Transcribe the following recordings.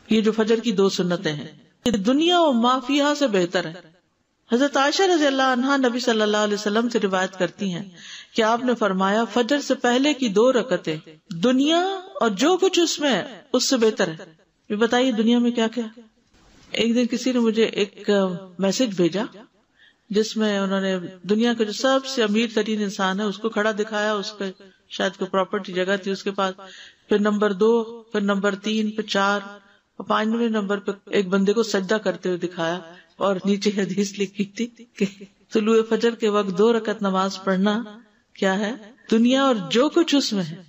یہ جو فجر کی 2 سنتیں ہیں یہ دنیا و ما فیہا سے بہتر ہے. حضرت عائشہ رضی اللہ عنہا نبی صلی اللہ علیہ وسلم سے روایت کرتی ہیں کہ آپ نے فرمایا فجر سے پہلے کی 2 رکعتیں دنیا اور جو کچھ اس میں ہے اس سے بہتر ہے. یہ بتائیے دنیا میں کیا کیا. ایک دن کسی نے مجھے ایک میسج بھیجا جس میں انہوں نے دنیا کا جو سب سے امیر ترین انسان ہے اس کو کھڑا دکھایا, اس کے شاید کوئی پراپرٹی جگہ تھی اس کے پاس, پھر نمبر 2, پھر نمبر 3, پھر 4 اور 5ویں نمبر پہ ایک بندے کو سجدہ کرتے ہوئے دکھایا, اور نیچے حدیث لکھی تھی کہ طلوع فجر کے وقت 2 رکعت نماز پڑھنا کیا ہے دنیا اور جو کچھ اس میں ہے.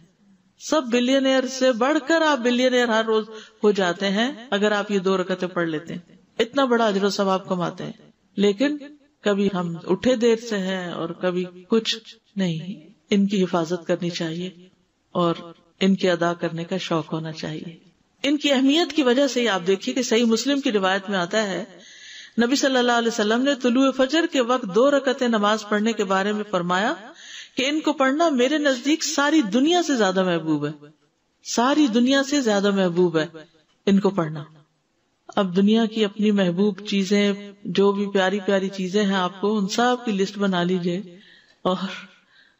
سب بلینئر سے بڑھ کر آپ بلینئر ہر روز ہو جاتے ہیں اگر آپ یہ 2 رکعتیں پڑھ لیتے ہیں. اتنا بڑا اجر و ثواب کماتے ہیں. لیکن کبھی ہم اٹھے دیر سے ہیں اور کبھی کچھ نہیں. ان کی حفاظت کرنی چاہیے اور ان کے ادا کرنے کا شوق ہونا چاہیے. ان کی اہمیت کی وجہ سے آپ دیکھیے کہ صحیح مسلم کی روایت میں آتا ہے نبی صلی اللہ علیہ وسلم نے طلوع فجر کے وقت 2 رکعتیں نماز پڑھنے کے بارے میں فرمایا کہ ان کو پڑھنا میرے نزدیک ساری دنیا سے زیادہ محبوب ہے. ساری دنیا سے زیادہ محبوب ہے ان کو پڑھنا. اب دنیا کی اپنی محبوب چیزیں جو بھی پیاری پیاری چیزیں ہیں آپ کو ان سب کی لسٹ بنا لیجئے اور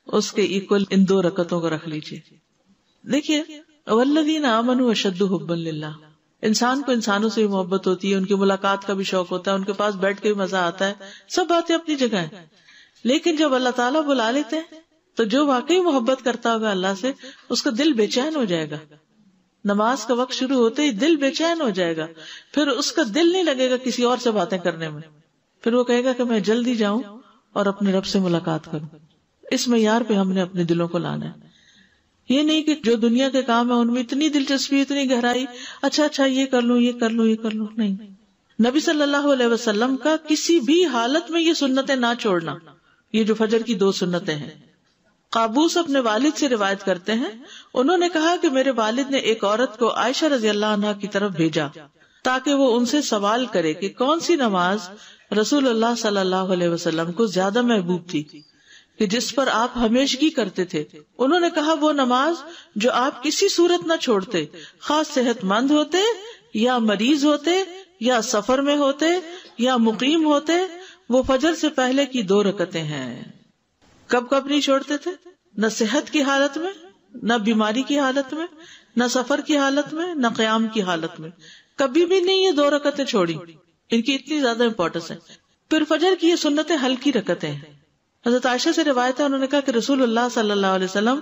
اس کے ایکول ان 2 رکعتوں کو رکھ لیجئے. دیکھیے والذین آمنوا اشد حبا للہ, انسان کو انسانوں سے بھی محبت ہوتی ہے, ان کی ملاقات کا بھی شوق ہوتا ہے, ان کے پاس بیٹھ کے بھی مزہ آتا ہے, سب باتیں اپنی جگہ ہیں. لیکن جب اللہ تعالیٰ بلا لیتے ہیں تو جو واقعی محبت کرتا ہوگا اللہ سے اس کا دل بے چین ہو جائے گا. نماز کا وقت شروع ہوتے ہی دل بے چین ہو جائے گا, پھر اس کا دل نہیں لگے گا کسی اور سے باتیں کرنے میں, پھر وہ کہے گا کہ میں جلدی جاؤں اور اپنے رب سے ملاقات کروں. اس معیار پہ ہم نے اپنے دلوں کو لانا ہے. یہ نہیں کہ جو دنیا کے کام ہے ان میں اتنی دلچسپی, اتنی گہرائی, اچھا یہ کر لوں, یہ کر لوں, یہ کر لوں, نہیں. نبی صلی اللہ علیہ وسلم کا کسی بھی حالت میں یہ سنتیں نہ چھوڑنا, یہ جو فجر کی 2 سنتیں ہیں. قابوس اپنے والد سے روایت کرتے ہیں, انہوں نے کہا کہ میرے والد نے ایک عورت کو عائشہ رضی اللہ عنہا کی طرف بھیجا تاکہ وہ ان سے سوال کرے کہ کون سی نماز رسول اللہ صلی اللہ علیہ وسلم کو زیادہ محبوب تھی کہ جس پر آپ ہمیشگی کرتے تھے. انہوں نے کہا وہ نماز جو آپ کسی صورت نہ چھوڑتے, خاص صحت مند ہوتے یا مریض ہوتے یا سفر میں ہوتے یا مقیم ہوتے, وہ فجر سے پہلے کی 2 رکعتیں ہیں. کب کب نہیں چھوڑتے تھے؟ نہ صحت کی حالت میں, نہ بیماری کی حالت میں, نہ سفر کی حالت میں, نہ قیام کی حالت میں, کبھی بھی نہیں یہ 2 رکعتیں چھوڑی. ان کی اتنی زیادہ امپورٹنس ہے. پھر فجر کی یہ سنتیں ہلکی رکعتیں ہیں. حضرت عائشہ سے روایت ہے, انہوں نے کہا کہ رسول اللہ صلی اللہ علیہ وسلم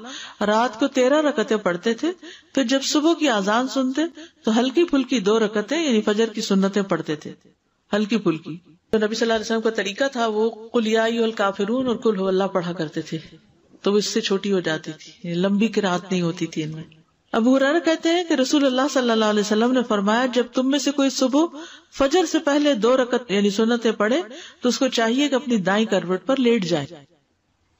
رات کو 13 رکعتیں پڑھتے تھے, پھر جب صبح کی اذان سنتے تو ہلکی پھلکی 2 رکعتیں یعنی فجر کی سنتیں پڑھتے تھے, ہلکی پھلکی. تو نبی صلی اللہ علیہ وسلم کا طریقہ تھا وہ قل یا ایھا الکافرون اور قل ھو اللہ پڑھا کرتے تھے, تو وہ اس سے چھوٹی ہو جاتی تھی, لمبی قرات نہیں ہوتی تھی ان میں. ابو ہریرہ کہتے ہیں کہ رسول اللہ صلی اللہ علیہ وسلم نے فرمایا جب تم میں سے کوئی صبح فجر سے پہلے 2 رکعت یعنی سنتیں پڑھے تو اس کو چاہیے کہ اپنی دائیں کروٹ پر لیٹ جائے.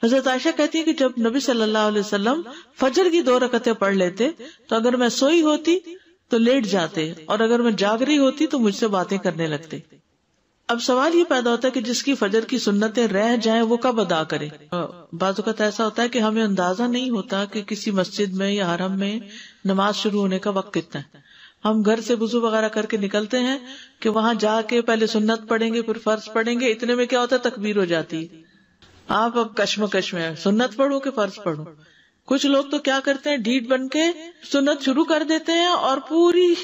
حضرت عائشہ کہتی ہے کہ جب نبی صلی اللہ علیہ وسلم فجر کی 2 رکعتیں پڑھ لیتے تو اگر میں سوئی ہوتی تو لیٹ جاتے, اور اگر میں جاگ رہی ہوتی تو مجھ سے باتیں کرنے لگتے. اب سوال یہ پیدا ہوتا ہے کہ جس کی فجر کی سنتیں رہ جائیں وہ کب ادا کرے؟ بعض اوقات ایسا ہوتا ہے کہ ہمیں اندازہ نہیں ہوتا کہ کسی مسجد میں یا حرم میں نماز شروع ہونے کا وقت کتنا ہے. ہم گھر سے وضو وغیرہ کر کے نکلتے ہیں کہ وہاں جا کے پہلے سنت پڑھیں گے پھر فرض پڑھیں گے, اتنے میں کیا ہوتا ہے تکبیر ہو جاتی ہے. آپ اب کشمکش میں سنت پڑھو کہ فرض پڑھو. کچھ لوگ تو کیا کرتے ہیں ڈھیٹ بن کے سنت شروع کر دیتے ہیں اور پوری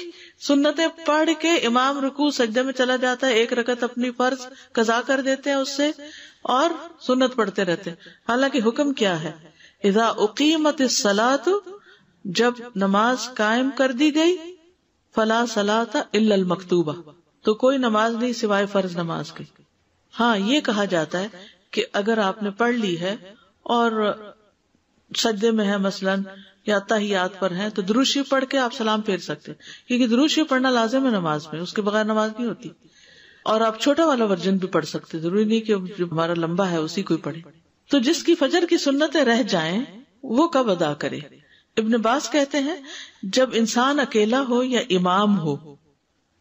سنتیں پڑھ کے امام رکوع سجدے میں چلا جاتا ہے, 1 رکعت اپنی فرض قضا کر دیتے ہیں اس سے اور سنت پڑھتے رہتے ہیں. حالانکہ حکم کیا ہے؟ اذا اقیمت الصلاۃ, جب نماز قائم کر دی گئی, فلا صلاۃ الا المکتوبہ, تو کوئی نماز نہیں سوائے فرض نماز کی. ہاں یہ کہا جاتا ہے کہ اگر آپ نے پڑھ لی ہے اور سجدے میں ہے مثلاً یا تحیات پر ہیں تو درود شریف پڑھ کے آپ سلام پھیر سکتے, کیونکہ درود شریف پڑھنا لازم ہے نماز میں, اس کے بغیر نماز نہیں ہوتی. اور آپ چھوٹا والا ورژن بھی پڑھ سکتے, ضروری نہیں کہ جو ہمارا لمبا ہے اسی کو پڑھے. تو جس کی فجر کی سنتیں رہ جائیں وہ کب ادا کرے؟ ابن باز کہتے ہیں جب انسان اکیلا ہو یا امام ہو,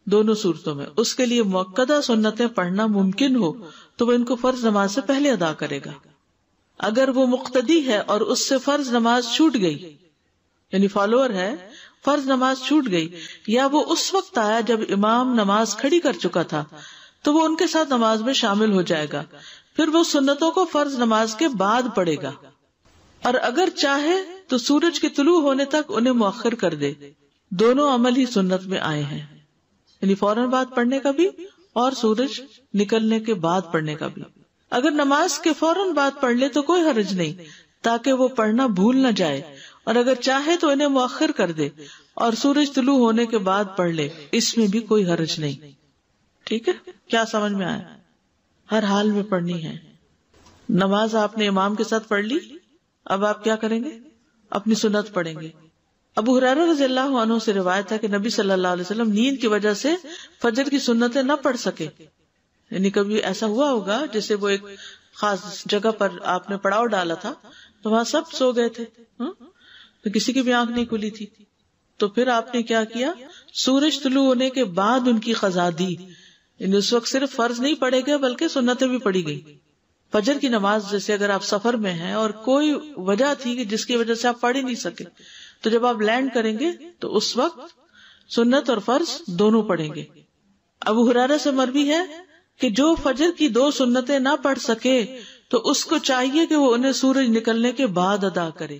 دونوں صورتوں میں اس کے لیے مؤکدہ سنتیں پڑھنا ممکن ہو تو وہ ان کو فرض نماز سے پہلے ادا کرے گا. اگر وہ مقتدی ہے اور اس سے فرض نماز چھوٹ گئی یعنی فالوور ہے, فرض نماز چھوٹ گئی یا وہ اس وقت آیا جب امام نماز کھڑی کر چکا تھا تو وہ ان کے ساتھ نماز میں شامل ہو جائے گا، پھر وہ سنتوں کو فرض نماز کے بعد پڑھے گا، اور اگر چاہے تو سورج کے طلوع ہونے تک انہیں مؤخر کر دے۔ دونوں عمل ہی سنت میں آئے ہیں، یعنی فوراً بعد پڑھنے کا بھی اور سورج نکلنے کے بعد پڑھنے کا بھی۔ اگر نماز کے فوراً بعد پڑھ لے تو کوئی حرج نہیں، تاکہ وہ پڑھنا بھول نہ جائے، اور اگر چاہے تو انہیں مؤخر کر دے اور سورج طلوع ہونے کے بعد پڑھ لے، اس میں بھی کوئی حرج نہیں۔ ٹھیک ہے، کیا سمجھ میں آیا؟ ہر حال میں پڑھنی ہے۔ نماز آپ نے امام کے ساتھ پڑھ لی، اب آپ کیا کریں گے؟ اپنی سنت پڑھیں گے۔ ابو ہریرہ رضی اللہ عنہ سے روایت ہے کہ نبی صلی اللہ علیہ وسلم نیند کی وجہ سے فجر کی سنتیں نہ پڑھ سکے، یعنی کبھی ایسا ہوا ہوگا جیسے وہ ایک خاص جگہ پر آپ نے پڑاؤ ڈالا تھا تو وہاں سب سو گئے تھے، تو کسی کی بھی آنکھ نہیں کھلی تھی، تو پھر آپ نے کیا کیا؟ سورج طلوع ہونے کے بعد ان کی قضا دی، یعنی اس وقت صرف فرض نہیں پڑھے گئے بلکہ سنتیں بھی پڑھی گئی۔ فجر کی نماز جیسے اگر آپ سفر میں ہیں اور کوئی وجہ تھی کہ جس کی وجہ سے آپ پڑھ ہی نہیں سکے، تو جب آپ لینڈ کریں گے تو اس وقت سنت اور فرض دونوں پڑھیں گے۔ ابو ہریرہ سے مروی ہے کہ جو فجر کی 2 سنتیں نہ پڑھ سکے تو اس کو چاہیے کہ وہ انہیں سورج نکلنے کے بعد ادا کرے۔